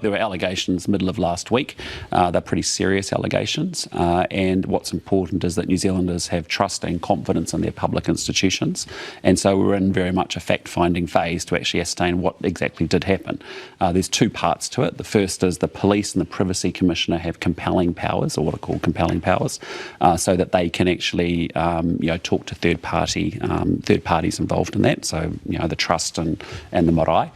There were allegations middle of last week. They're pretty serious allegations, and what's important is that New Zealanders have trust and confidence in their public institutions, and so we're in very much a fact-finding phase to actually ascertain what exactly did happen. There's two parts to it. The first is the police and the Privacy Commissioner have compelling powers, or what are called compelling powers, so that they can actually talk to third parties involved in that, so the trust and the marae.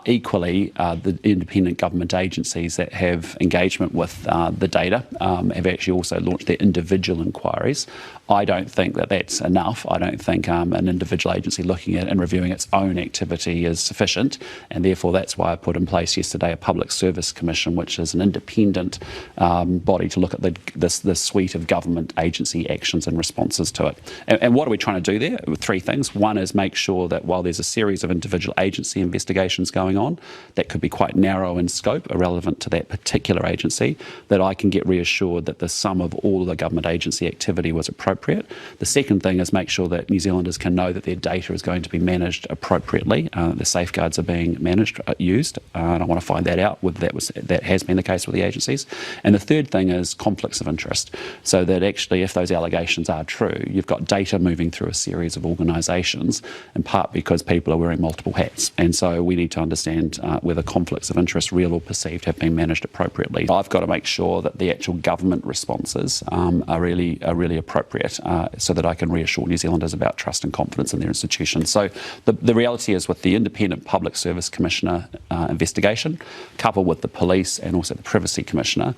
Equally, the independent government agencies that have engagement with the data have actually also launched their individual inquiries. I don't think that that's enough. I don't think an individual agency looking at and reviewing its own activity is sufficient, and therefore that's why I put in place yesterday a Public Service Commission, which is an independent body to look at this suite of government agency actions and responses to it. And what are we trying to do there? Three things. One is make sure that while there's a series of individual agency investigations going on that could be quite narrow in scope, are relevant to that particular agency, that I can get reassured that the sum of all the government agency activity was appropriate. The second thing is make sure that New Zealanders can know that their data is going to be managed appropriately, the safeguards are being used, and I want to find that out whether that has been the case with the agencies. And the third thing is conflicts of interest, so that actually if those allegations are true, you've got data moving through a series of organisations, in part because people are wearing multiple hats, and so we need to understand whether conflicts of interest, real or perceived, have been managed appropriately. I've got to make sure that the actual government responses are really appropriate, so that I can reassure New Zealanders about trust and confidence in their institutions. So the reality is, with the independent Public Service Commissioner investigation, coupled with the police and also the Privacy Commissioner,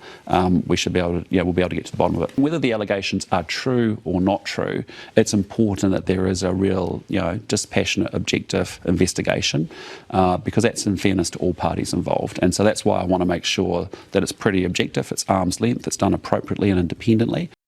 we should be able to, we'll be able to get to the bottom of it. Whether the allegations are true or not true, it's important that there is a real, dispassionate, objective investigation, because that's in fairness to all parties involved. And so that's why I want to make sure that it's pretty objective, it's arm's length, it's done appropriately and independently.